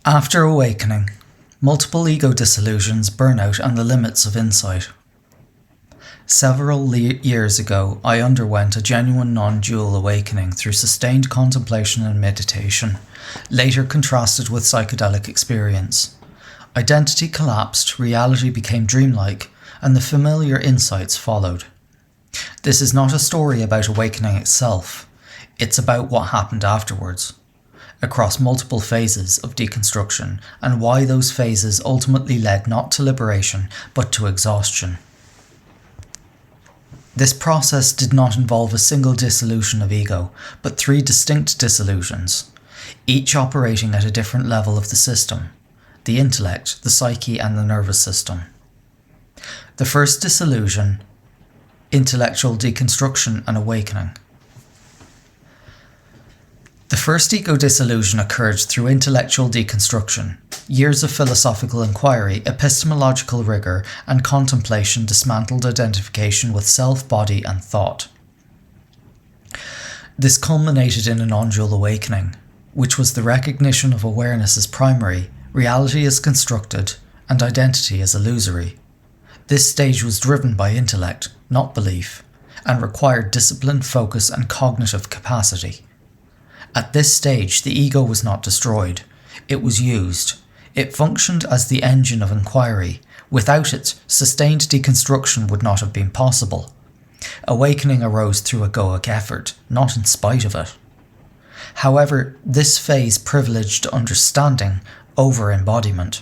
After awakening, multiple ego disillusions, burnout, and the limits of insight. Several years ago, I underwent a genuine non-dual awakening through sustained contemplation and meditation, later contrasted with psychedelic experience. Identity collapsed, reality became dreamlike, and the familiar insights followed. This is not a story about awakening itself, it's about what happened afterwards, across multiple phases of deconstruction, and why those phases ultimately led not to liberation, but to exhaustion. This process did not involve a single dissolution of ego, but 3 distinct dissolutions, each operating at a different level of the system: the intellect, the psyche, and the nervous system. The first dissolution, intellectual deconstruction and awakening. The first ego dissolution occurred through intellectual deconstruction. Years of philosophical inquiry, epistemological rigour, and contemplation dismantled identification with self, body, and thought. This culminated in a non-dual awakening, which was the recognition of awareness as primary, reality as constructed, and identity as illusory. This stage was driven by intellect, not belief, and required discipline, focus, and cognitive capacity. At this stage, the ego was not destroyed. It was used. It functioned as the engine of inquiry. Without it, sustained deconstruction would not have been possible. Awakening arose through egoic effort, not in spite of it. However, this phase privileged understanding over embodiment.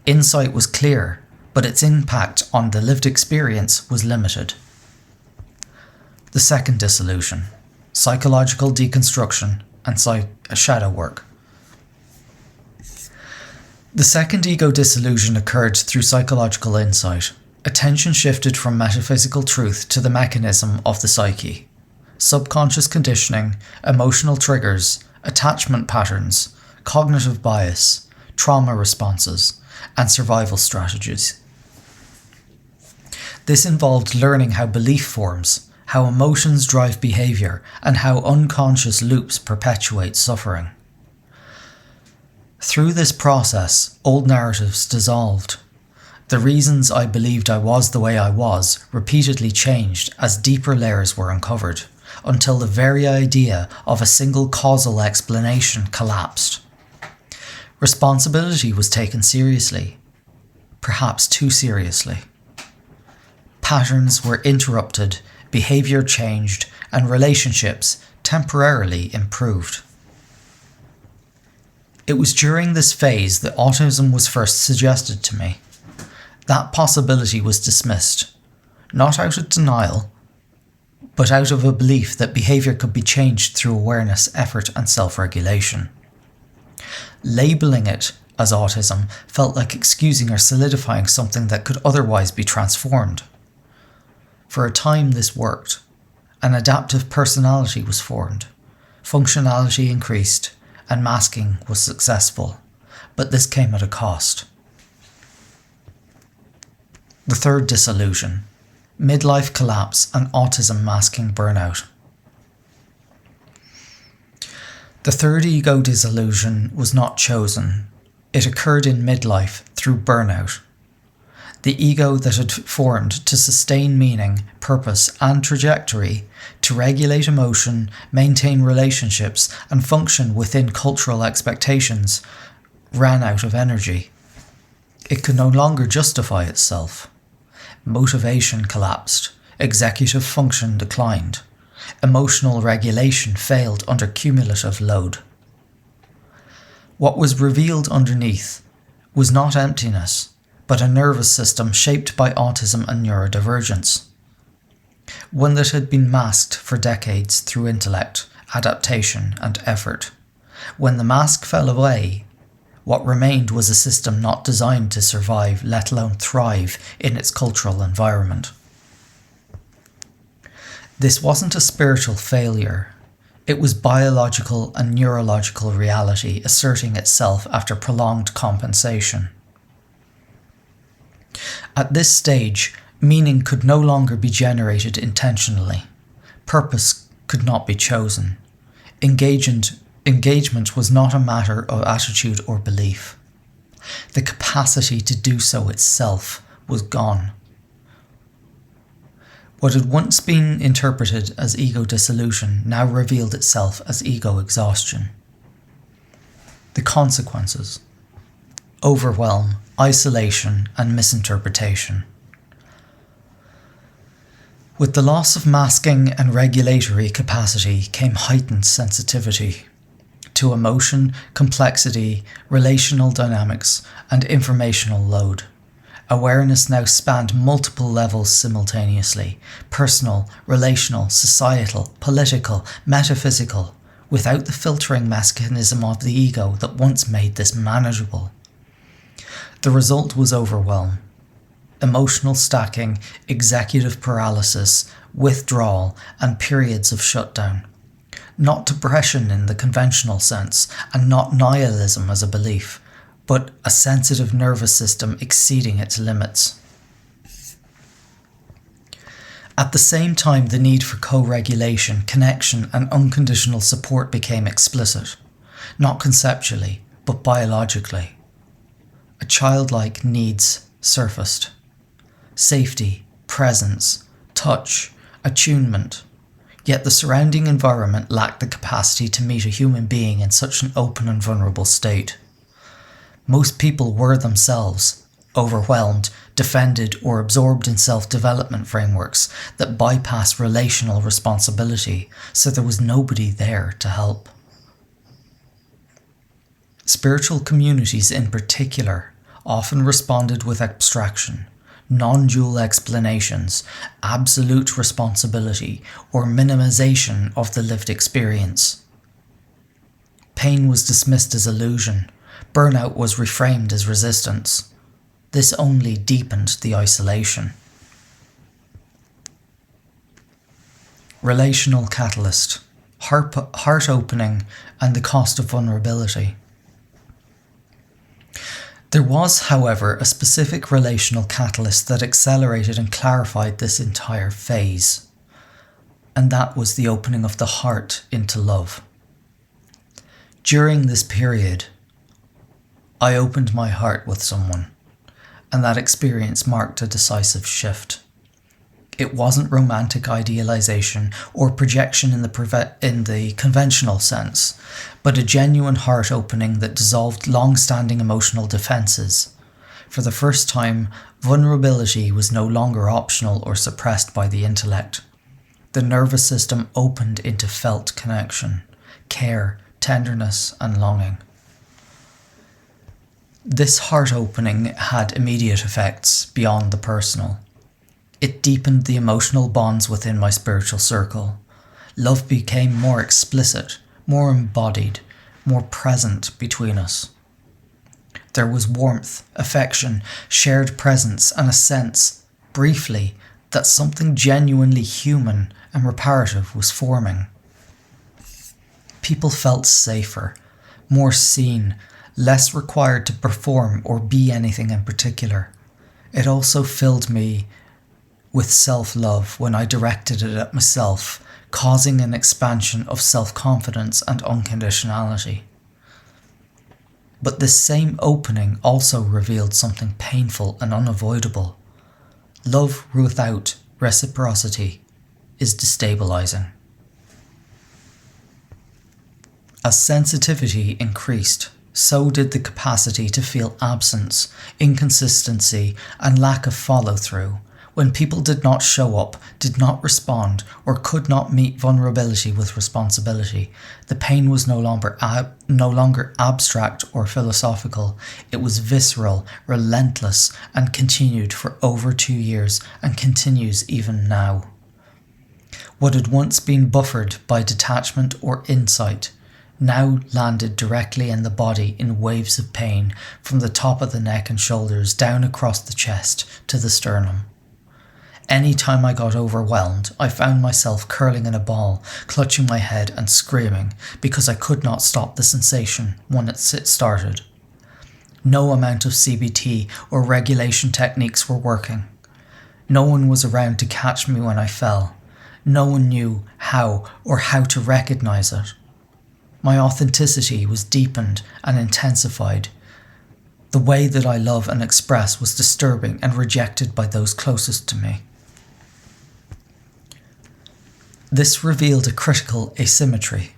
Insight was clear, but its impact on the lived experience was limited. The second dissolution: psychological deconstruction and shadow work. The second ego dissolution occurred through psychological insight. Attention shifted from metaphysical truth to the mechanism of the psyche. Subconscious conditioning, emotional triggers, attachment patterns, cognitive bias, trauma responses, and survival strategies. This involved learning how belief forms, how emotions drive behaviour, and how unconscious loops perpetuate suffering. Through this process, old narratives dissolved. The reasons I believed I was the way I was repeatedly changed as deeper layers were uncovered, until the very idea of a single causal explanation collapsed. Responsibility was taken seriously, perhaps too seriously. Patterns were interrupted, behaviour changed, and relationships temporarily improved. It was during this phase that autism was first suggested to me. That possibility was dismissed, not out of denial, but out of a belief that behaviour could be changed through awareness, effort, and self-regulation. Labelling it as autism felt like excusing or solidifying something that could otherwise be transformed. For a time this worked. An adaptive personality was formed. Functionality increased, and masking was successful. But this came at a cost. The third dissolution: midlife collapse and autism masking burnout. The third ego dissolution was not chosen. It occurred in midlife through burnout. The ego that had formed to sustain meaning, purpose, and trajectory, to regulate emotion, maintain relationships, and function within cultural expectations, ran out of energy. It could no longer justify itself. Motivation collapsed. Executive function declined. Emotional regulation failed under cumulative load. What was revealed underneath was not emptiness, but a nervous system shaped by autism and neurodivergence. One that had been masked for decades through intellect, adaptation, and effort. When the mask fell away, what remained was a system not designed to survive, let alone thrive, in its cultural environment. This wasn't a spiritual failure. It was biological and neurological reality asserting itself after prolonged compensation. At this stage, meaning could no longer be generated intentionally. Purpose could not be chosen. Engagement Engagement was not a matter of attitude or belief. The capacity to do so itself was gone. What had once been interpreted as ego dissolution now revealed itself as ego exhaustion. The consequences: overwhelm, isolation, and misinterpretation. With the loss of masking and regulatory capacity came heightened sensitivity to emotion, complexity, relational dynamics, and informational load. Awareness now spanned multiple levels simultaneously: personal, relational, societal, political, metaphysical, without the filtering mechanism of the ego that once made this manageable. The result was overwhelm, emotional stacking, executive paralysis, withdrawal, and periods of shutdown. Not depression in the conventional sense, and not nihilism as a belief, but a sensitive nervous system exceeding its limits. At the same time, the need for co-regulation, connection, and unconditional support became explicit, not conceptually, but biologically. A childlike needs surfaced: safety, presence, touch, attunement. Yet the surrounding environment lacked the capacity to meet a human being in such an open and vulnerable state. Most people were themselves overwhelmed, defended, or absorbed in self-development frameworks that bypass relational responsibility, so there was nobody there to help. Spiritual communities in particular often responded with abstraction, non-dual explanations, absolute responsibility, or minimization of the lived experience. Pain was dismissed as illusion. Burnout was reframed as resistance. This only deepened the isolation. Relational catalyst: heart opening and the cost of vulnerability. There was, however, a specific relational catalyst that accelerated and clarified this entire phase, and that was the opening of the heart into love. During this period, I opened my heart with someone, and that experience marked a decisive shift. It wasn't romantic idealization or projection in the conventional sense, but a genuine heart opening that dissolved long-standing emotional defenses. For the first time, vulnerability was no longer optional or suppressed by the intellect. The nervous system opened into felt connection, care, tenderness, and longing. This heart opening had immediate effects beyond the personal. It deepened the emotional bonds within my spiritual circle. Love became more explicit, more embodied, more present between us. There was warmth, affection, shared presence, and a sense, briefly, that something genuinely human and reparative was forming. People felt safer, more seen, less required to perform or be anything in particular. It also filled me with self-love when I directed it at myself, causing an expansion of self-confidence and unconditionality. But this same opening also revealed something painful and unavoidable. Love without reciprocity is destabilizing. As sensitivity increased, so did the capacity to feel absence, inconsistency, and lack of follow-through. When people did not show up, did not respond, or could not meet vulnerability with responsibility, the pain was no longer abstract or philosophical. It was visceral, relentless, and continued for over 2 years, and continues even now. What had once been buffered by detachment or insight now landed directly in the body in waves of pain from the top of the neck and shoulders down across the chest to the sternum. Any time I got overwhelmed, I found myself curling in a ball, clutching my head and screaming because I could not stop the sensation when it started. No amount of CBT or regulation techniques were working. No one was around to catch me when I fell. No one knew how or how to recognize it. My authenticity was deepened and intensified. The way that I love and express was disturbing and rejected by those closest to me. This revealed a critical asymmetry.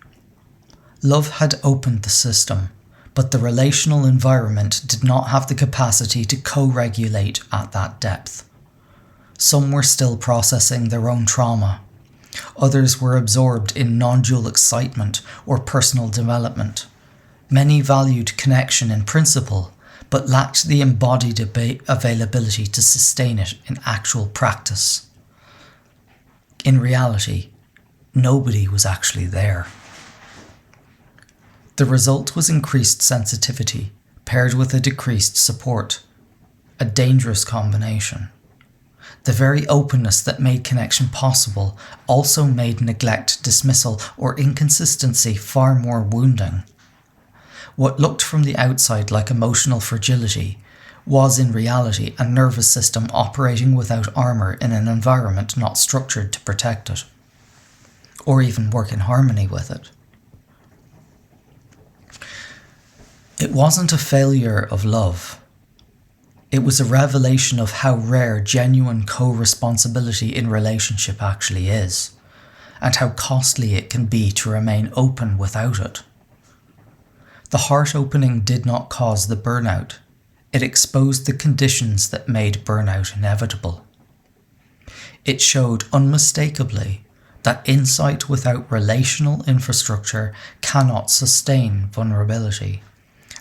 Love had opened the system, but the relational environment did not have the capacity to co-regulate at that depth. Some were still processing their own trauma. Others were absorbed in non-dual excitement or personal development. Many valued connection in principle, but lacked the embodied availability to sustain it in actual practice. In reality, nobody was actually there. The result was increased sensitivity, paired with a decreased support. A dangerous combination. The very openness that made connection possible also made neglect, dismissal, or inconsistency far more wounding. What looked from the outside like emotional fragility was in reality a nervous system operating without armour in an environment not structured to protect it, or even work in harmony with it. It wasn't a failure of love. It was a revelation of how rare genuine co-responsibility in relationship actually is, and how costly it can be to remain open without it. The heart opening did not cause the burnout. It exposed the conditions that made burnout inevitable. It showed unmistakably that insight without relational infrastructure cannot sustain vulnerability,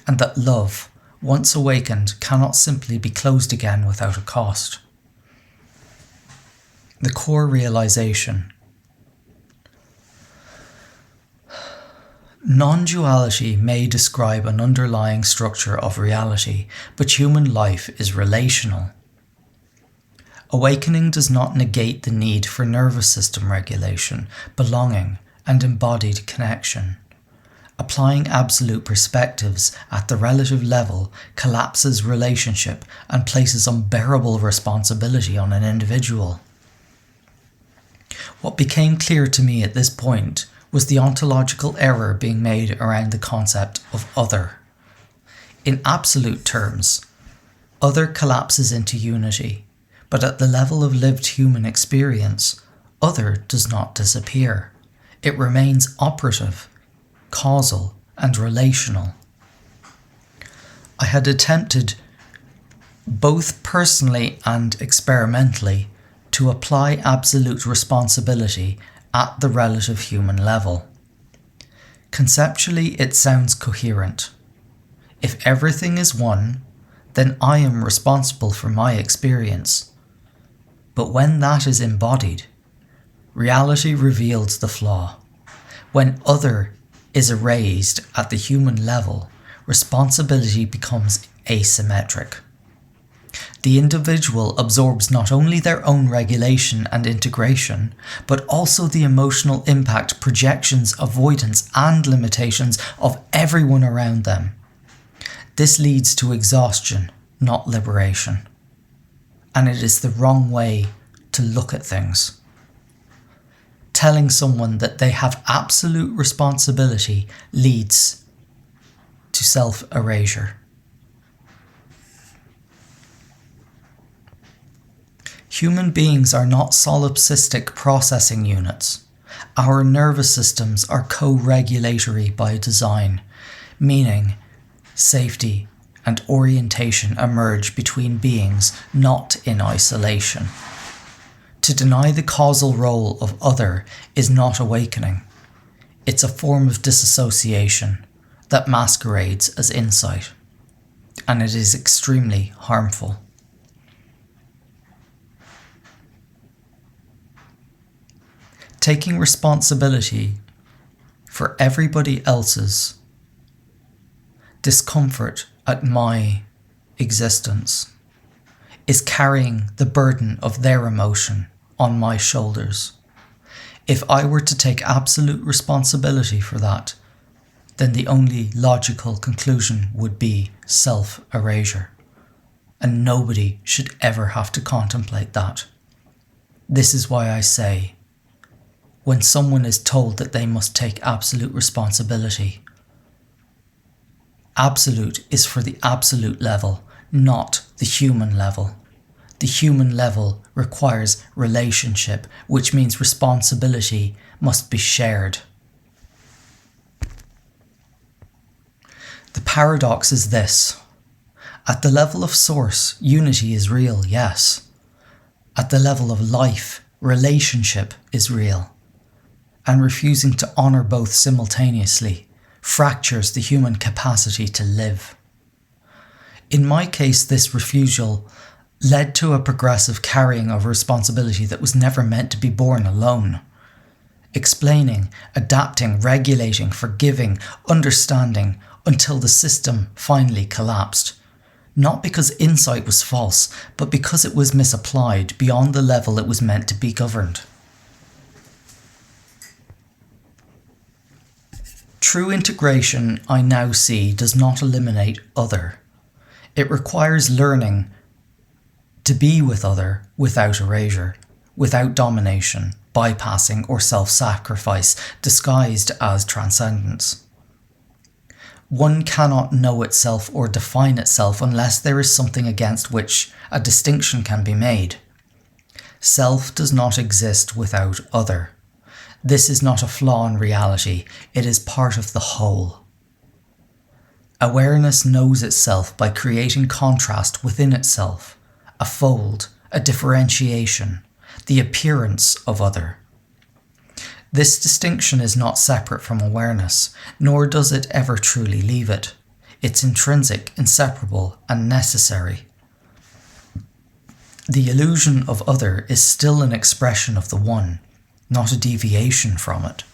and that love, once awakened, cannot simply be closed again without a cost. The core realization. Non-duality may describe an underlying structure of reality, but human life is relational. Awakening does not negate the need for nervous system regulation, belonging, and embodied connection. Applying absolute perspectives at the relative level collapses relationship and places unbearable responsibility on an individual. What became clear to me at this point was the ontological error being made around the concept of other. In absolute terms, other collapses into unity, but at the level of lived human experience, other does not disappear. It remains operative, causal, and relational. I had attempted, both personally and experimentally, to apply absolute responsibility at the relative human level. Conceptually, it sounds coherent. If everything is one, then I am responsible for my experience. But when that is embodied, reality reveals the flaw. When other is erased at the human level, responsibility becomes asymmetric. The individual absorbs not only their own regulation and integration, but also the emotional impact, projections, avoidance, and limitations of everyone around them. This leads to exhaustion, not liberation. And it is the wrong way to look at things. Telling someone that they have absolute responsibility leads to self-erasure. Human beings are not solipsistic processing units. Our nervous systems are co-regulatory by design, meaning safety and orientation emerge between beings, not in isolation. To deny the causal role of other is not awakening. It's a form of disassociation that masquerades as insight, and it is extremely harmful. Taking responsibility for everybody else's discomfort at my existence is carrying the burden of their emotion on my shoulders. If I were to take absolute responsibility for that, then the only logical conclusion would be self-erasure. And nobody should ever have to contemplate that. This is why I say, when someone is told that they must take absolute responsibility. Absolute is for the absolute level, not the human level. The human level requires relationship, which means responsibility must be shared. The paradox is this. At the level of source, unity is real, yes. At the level of life, relationship is real. And refusing to honour both simultaneously fractures the human capacity to live. In my case, this refusal led to a progressive carrying of responsibility that was never meant to be borne alone. Explaining, adapting, regulating, forgiving, understanding, until the system finally collapsed. Not because insight was false, but because it was misapplied beyond the level it was meant to be governed. True integration, I now see, does not eliminate other. It requires learning to be with other without erasure, without domination, bypassing or self-sacrifice, disguised as transcendence. One cannot know itself or define itself unless there is something against which a distinction can be made. Self does not exist without other. This is not a flaw in reality, it is part of the whole. Awareness knows itself by creating contrast within itself, a fold, a differentiation, the appearance of other. This distinction is not separate from awareness, nor does it ever truly leave it. It's intrinsic, inseparable, and necessary. The illusion of other is still an expression of the one, not a deviation from it.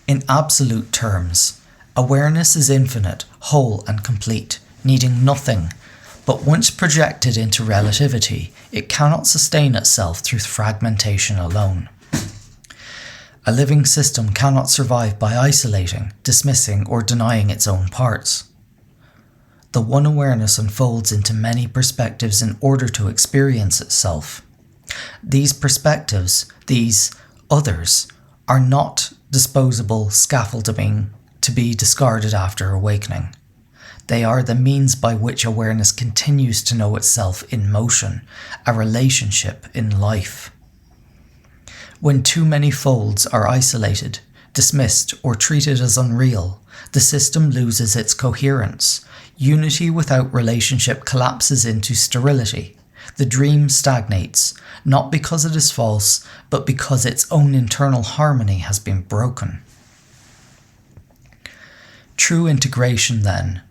In absolute terms, awareness is infinite, whole, and complete, needing nothing, but once projected into relativity, it cannot sustain itself through fragmentation alone. A living system cannot survive by isolating, dismissing, or denying its own parts. The one awareness unfolds into many perspectives in order to experience itself. These perspectives, these others, are not disposable scaffolding to be discarded after awakening. They are the means by which awareness continues to know itself in motion, a relationship in life. When too many folds are isolated, dismissed, or treated as unreal, the system loses its coherence. Unity without relationship collapses into sterility. The dream stagnates, not because it is false, but because its own internal harmony has been broken. True integration, then,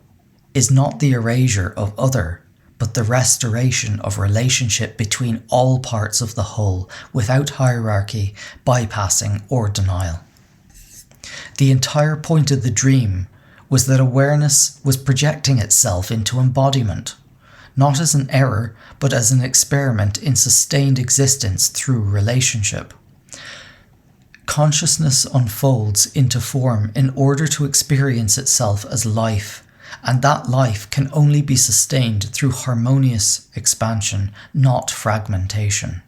is not the erasure of other, but the restoration of relationship between all parts of the whole, without hierarchy, bypassing, or denial. The entire point of the dream was that awareness was projecting itself into embodiment, not as an error, but as an experiment in sustained existence through relationship. Consciousness unfolds into form in order to experience itself as life, and that life can only be sustained through harmonious expansion, not fragmentation.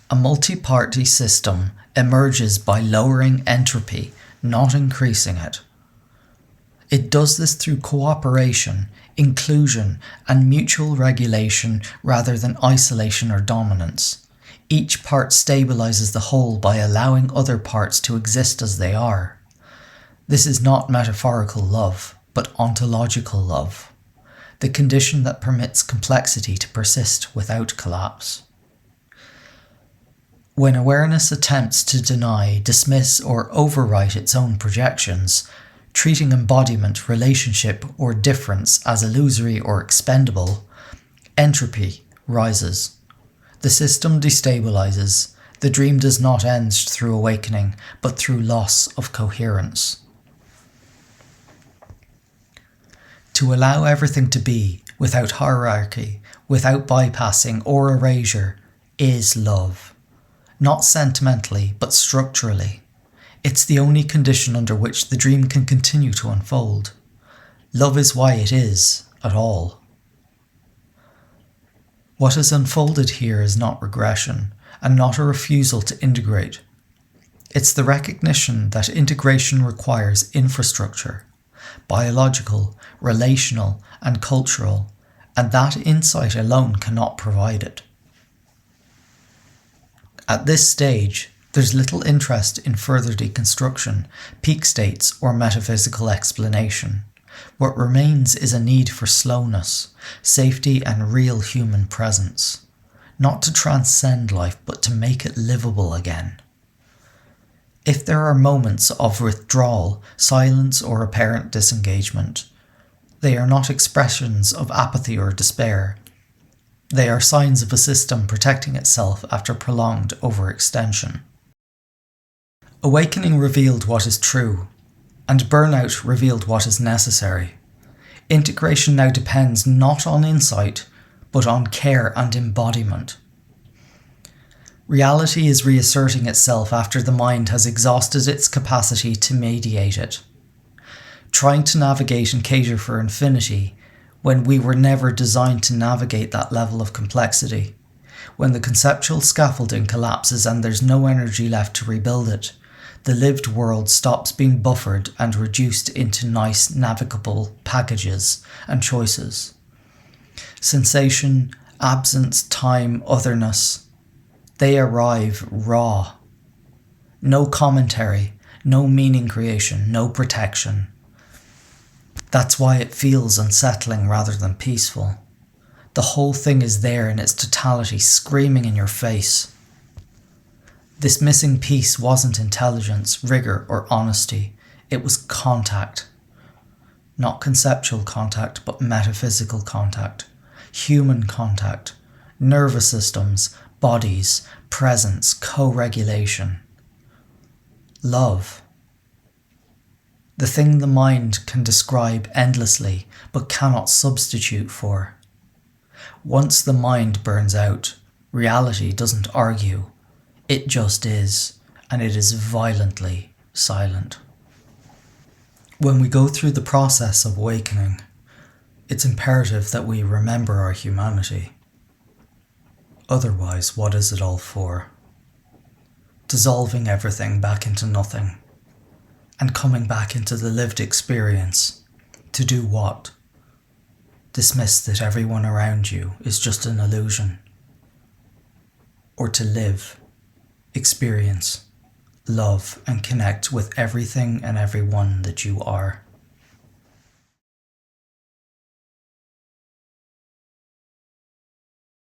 A multi-party system emerges by lowering entropy, not increasing it. It does this through cooperation, inclusion, and mutual regulation rather than isolation or dominance. Each part stabilizes the whole by allowing other parts to exist as they are. This is not metaphorical love, but ontological love, the condition that permits complexity to persist without collapse. When awareness attempts to deny, dismiss, or overwrite its own projections, treating embodiment, relationship, or difference as illusory or expendable, entropy rises. The system destabilizes. The dream does not end through awakening, but through loss of coherence. To allow everything to be, without hierarchy, without bypassing or erasure, is love. Not sentimentally, but structurally. It's the only condition under which the dream can continue to unfold. Love is why it is, at all. What has unfolded here is not regression, and not a refusal to integrate. It's the recognition that integration requires infrastructure, biological, relational, and cultural, and that insight alone cannot provide it. At this stage, there's little interest in further deconstruction, peak states, or metaphysical explanation. What remains is a need for slowness, safety, and real human presence. Not to transcend life, but to make it livable again. If there are moments of withdrawal, silence, or apparent disengagement, they are not expressions of apathy or despair. They are signs of a system protecting itself after prolonged overextension. Awakening revealed what is true, and burnout revealed what is necessary. Integration now depends not on insight, but on care and embodiment. Reality is reasserting itself after the mind has exhausted its capacity to mediate it. Trying to navigate and cater for infinity when we were never designed to navigate that level of complexity. When the conceptual scaffolding collapses and there's no energy left to rebuild it, the lived world stops being buffered and reduced into nice navigable packages and choices. Sensation, absence, time, otherness, they arrive raw. No commentary, no meaning creation, no protection. That's why it feels unsettling rather than peaceful. The whole thing is there in its totality, screaming in your face. This missing piece wasn't intelligence, rigor, or honesty. It was contact. Not conceptual contact, but metaphysical contact. Human contact. Nervous systems, bodies, presence, co-regulation. Love. The thing the mind can describe endlessly, but cannot substitute for. Once the mind burns out, reality doesn't argue. It just is, and it is violently silent. When we go through the process of awakening, it's imperative that we remember our humanity. Otherwise, what is it all for? Dissolving everything back into nothing, and coming back into the lived experience. To do what? Dismiss that everyone around you is just an illusion. Or to live, experience, love, and connect with everything and everyone that you are.